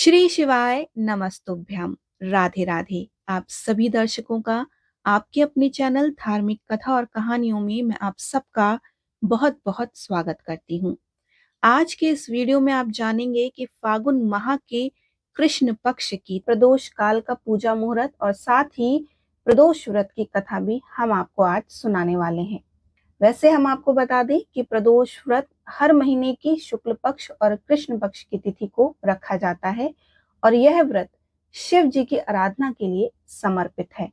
श्री शिवाय नमस्तुभ्यम। राधे राधे। आप सभी दर्शकों का आपके अपने चैनल धार्मिक कथा और कहानियों में मैं आप सबका बहुत बहुत स्वागत करती हूँ। आज के इस वीडियो में आप जानेंगे कि फागुन माह के कृष्ण पक्ष की प्रदोष काल का पूजा मुहूर्त और साथ ही प्रदोष व्रत की कथा भी हम आपको आज सुनाने वाले हैं। वैसे हम आपको बता दें कि प्रदोष व्रत हर महीने की शुक्ल पक्ष और कृष्ण पक्ष की तिथि को रखा जाता है और यह व्रत शिव जी की आराधना के लिए समर्पित है।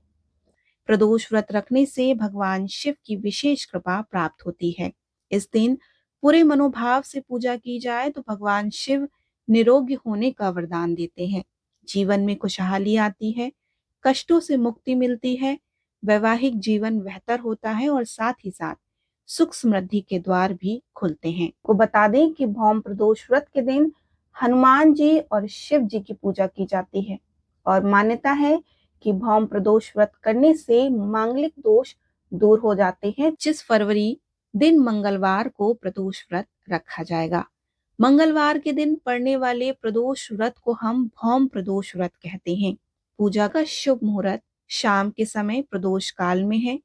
प्रदोष व्रत रखने से भगवान शिव की विशेष कृपा प्राप्त होती है। इस दिन पूरे मनोभाव से पूजा की जाए तो भगवान शिव निरोगी होने का वरदान देते हैं। जीवन में खुशहाली आती है, कष्टों से मुक्ति मिलती है, वैवाहिक जीवन बेहतर होता है और साथ ही साथ सुख समृद्धि के द्वार भी खुलते हैं। को बता दें कि भौम प्रदोष व्रत के दिन हनुमान जी और शिव जी की पूजा की जाती है और मान्यता है कि भौम प्रदोष व्रत करने से मांगलिक दोष दूर हो जाते हैं। 25 फरवरी दिन मंगलवार को प्रदोष व्रत रखा जाएगा। मंगलवार के दिन पड़ने वाले प्रदोष व्रत को हम भौम प्रदोष व्रत कहते हैं। पूजा का शुभ मुहूर्त शाम के समय प्रदोष काल में है।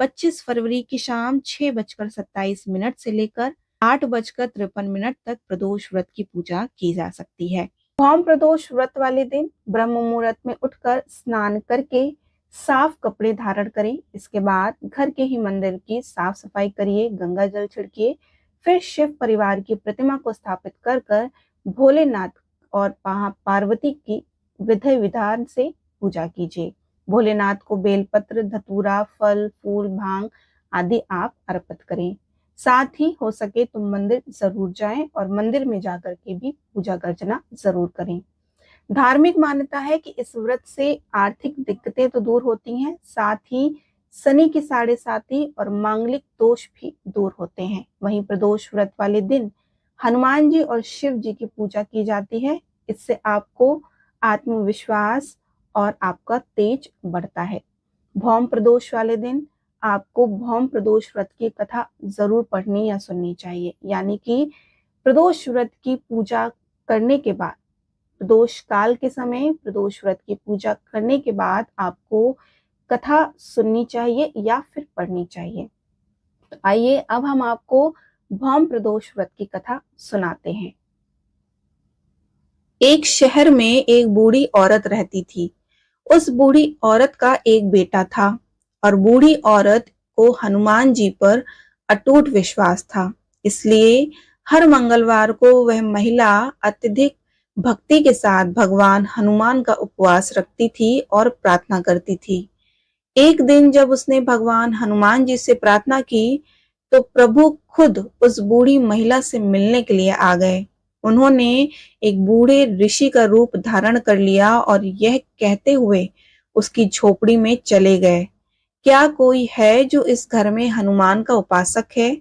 25 फरवरी की शाम 6:27 से लेकर 8:53 तक प्रदोष व्रत की पूजा की जा सकती है। भौम प्रदोष व्रत वाले दिन ब्रह्म मुहूर्त में उठकर स्नान करके साफ कपड़े धारण करें। इसके बाद घर के ही मंदिर की साफ सफाई करिए, गंगा जल छिड़किए, फिर शिव परिवार की प्रतिमा को स्थापित कर कर भोलेनाथ और पार्वती की विधि विधान से पूजा कीजिए। भोलेनाथ को बेलपत्र, धतूरा, फल, फूल, भांग आदि आप अर्पित करें। साथ ही हो सके तो मंदिर जरूर जाएं और मंदिर में जाकर के भी पूजा अर्चना जरूर करें। धार्मिक मान्यता है कि इस व्रत से आर्थिक दिक्कतें तो दूर होती हैं, साथ ही शनि की साढ़े साती और मांगलिक दोष भी दूर होते हैं। वहीं प्रदोष व्रत वाले दिन हनुमान जी और शिव जी की पूजा की जाती है। इससे आपको आत्मविश्वास और आपका तेज बढ़ता है। भौम प्रदोष वाले दिन आपको भौम प्रदोष व्रत की कथा जरूर पढ़नी या सुननी चाहिए। यानी कि प्रदोष व्रत की पूजा करने के बाद, प्रदोष काल के समय प्रदोष व्रत की पूजा करने के बाद आपको कथा सुननी चाहिए या फिर पढ़नी चाहिए। तो आइए अब हम आपको भौम प्रदोष व्रत की कथा सुनाते हैं। एक शहर में एक बूढ़ी औरत रहती थी। उस बूढ़ी औरत का एक बेटा था और बूढ़ी औरत को हनुमान जी पर अटूट विश्वास था। इसलिए हर मंगलवार को वह महिला अत्यधिक भक्ति के साथ भगवान हनुमान का उपवास रखती थी और प्रार्थना करती थी। एक दिन जब उसने भगवान हनुमान जी से प्रार्थना की तो प्रभु खुद उस बूढ़ी महिला से मिलने के लिए आ गए। उन्होंने एक बूढ़े ऋषि का रूप धारण कर लिया और यह कहते हुए उसकी झोपड़ी में चले गए, क्या कोई है जो इस घर में हनुमान का उपासक है?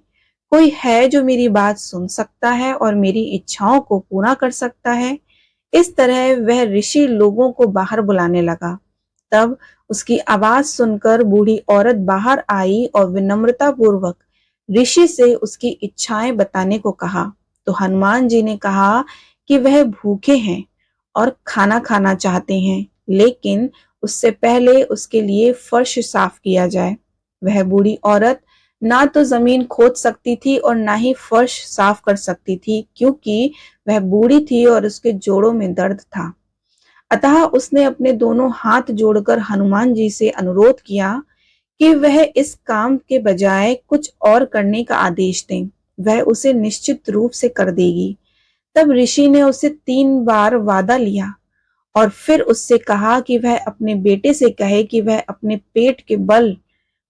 कोई है जो मेरी बात सुन सकता है और मेरी इच्छाओं को पूरा कर सकता है? इस तरह वह ऋषि लोगों को बाहर बुलाने लगा। तब उसकी आवाज सुनकर बूढ़ी औरत बाहर आई और विनम्रता पूर्वक ऋषि से उसकी इच्छाएं बताने को कहा। तो हनुमान जी ने कहा कि वह भूखे हैं और खाना खाना चाहते हैं, लेकिन उससे पहले उसके लिए फर्श साफ किया जाए। वह बूढ़ी औरत ना तो जमीन खोद सकती थी और ना ही फर्श साफ कर सकती थी, क्योंकि वह बूढ़ी थी और उसके जोड़ों में दर्द था। अतः उसने अपने दोनों हाथ जोड़कर हनुमान जी से अनुरोध किया कि वह इस काम के बजाय कुछ और करने का आदेश दें, वह उसे निश्चित रूप से कर देगी। तब ऋषि ने उससे 3 बार वादा लिया और फिर उससे कहा कि वह अपने बेटे से कहे कि वह अपने पेट के बल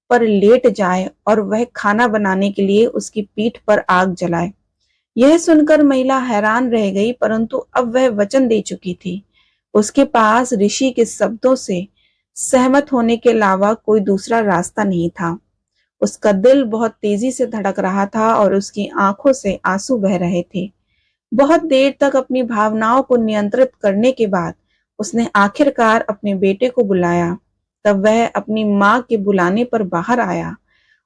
पर लेट जाए और वह खाना बनाने के लिए उसकी पीठ पर आग जलाए। यह सुनकर महिला हैरान रह गई, परंतु अब वह वचन दे चुकी थी। उसके पास ऋषि के शब्दों से सहमत होने के अलावा कोई दूसरा रास्ता नहीं था। उसका दिल बहुत तेजी से धड़क रहा था और उसकी आंखों से आंसू बह रहे थे। बहुत देर तक अपनी भावनाओं को नियंत्रित करने के बाद उसने आखिरकार अपने बेटे को बुलाया। तब वह अपनी माँ के बुलाने पर बाहर आया।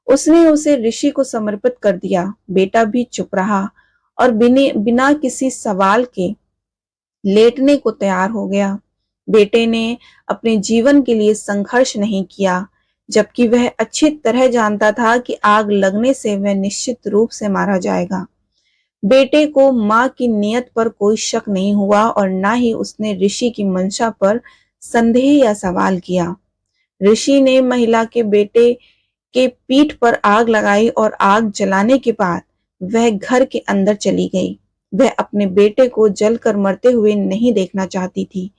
उसने उसे ऋषि को समर्पित कर दिया। बेटा भी चुप रहा और बिना किसी सवाल के लेटने को तैयार हो गया। बेटे ने अपने जीवन के लिए संघर्ष नहीं किया, जबकि वह अच्छी तरह जानता था कि आग लगने से वह निश्चित रूप से मारा जाएगा। बेटे को मां की नीयत पर कोई शक नहीं हुआ और ना ही उसने ऋषि की मंशा पर संदेह या सवाल किया। ऋषि ने महिला के बेटे के पीठ पर आग लगाई और आग जलाने के बाद वह घर के अंदर चली गई। वह अपने बेटे को जलकर मरते हुए नहीं देखना चाहती थी,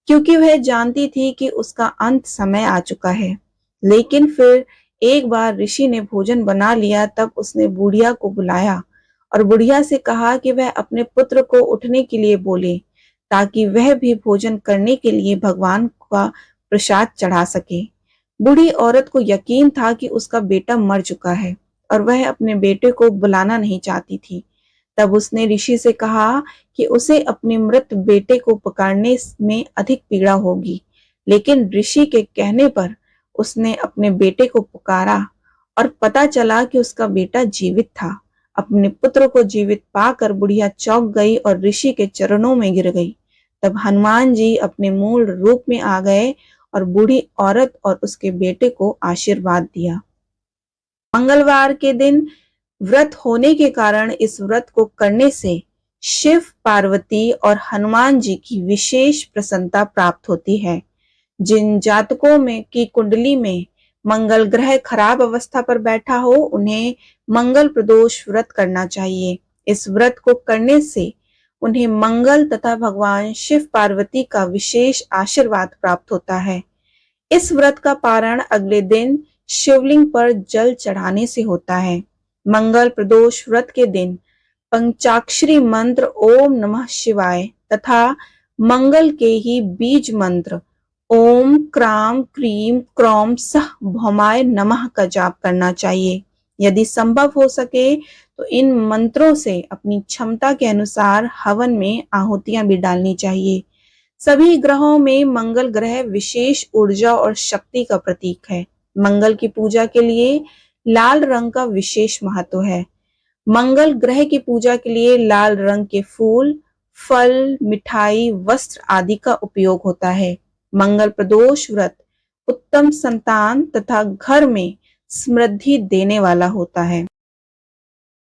क्योंकि वह जानती थी कि उसका अंत समय आ चुका है। लेकिन फिर एक बार ऋषि ने भोजन बना लिया, तब उसने बुढ़िया को बुलाया और बुढ़िया से कहा कि वह अपने पुत्र को उठने के लिए बोले, ताकि वह भी भोजन करने के लिए भगवान का प्रसाद चढ़ा सके। बूढ़ी औरत को यकीन था कि उसका बेटा मर चुका है और वह अपने बेटे को बुलाना नहीं चाहती थी। तब उसने ऋषि से कहा कि उसे अपने मृत बेटे को पकड़ने में अधिक पीड़ा होगी, लेकिन ऋषि के कहने पर उसने अपने बेटे को पुकारा और पता चला कि उसका बेटा जीवित था। अपने पुत्र को जीवित पाकर बुढ़िया चौंक गई और ऋषि के चरणों में गिर गई। तब हनुमान जी अपने मूल रूप में आ गए और बूढ़ी औरत और उसके बेटे को आशीर्वाद दिया। मंगलवार के दिन व्रत होने के कारण इस व्रत को करने से शिव, पार्वती और हनुमान जी की विशेष प्रसन्नता प्राप्त होती है। जिन जातकों में की कुंडली में मंगल ग्रह खराब अवस्था पर बैठा हो, उन्हें मंगल प्रदोष व्रत करना चाहिए। इस व्रत को करने से उन्हें मंगल तथा भगवान शिव पार्वती का विशेष आशीर्वाद प्राप्त होता है। इस व्रत का पारण अगले दिन शिवलिंग पर जल चढ़ाने से होता है। मंगल प्रदोष व्रत के दिन पंचाक्षरी मंत्र ओम नमः शिवाय तथा मंगल के ही बीज मंत्र ओम क्राम क्रीम क्रौम सह भौमाय नमः का जाप करना चाहिए। यदि संभव हो सके तो इन मंत्रों से अपनी क्षमता के अनुसार हवन में आहुतियां भी डालनी चाहिए। सभी ग्रहों में मंगल ग्रह विशेष ऊर्जा और शक्ति का प्रतीक है। मंगल की पूजा के लिए लाल रंग का विशेष महत्व है। मंगल ग्रह की पूजा के लिए लाल रंग के फूल, फल, मिठाई, वस्त्र आदि का उपयोग होता है। मंगल प्रदोष व्रत उत्तम संतान तथा घर में समृद्धि देने वाला होता है।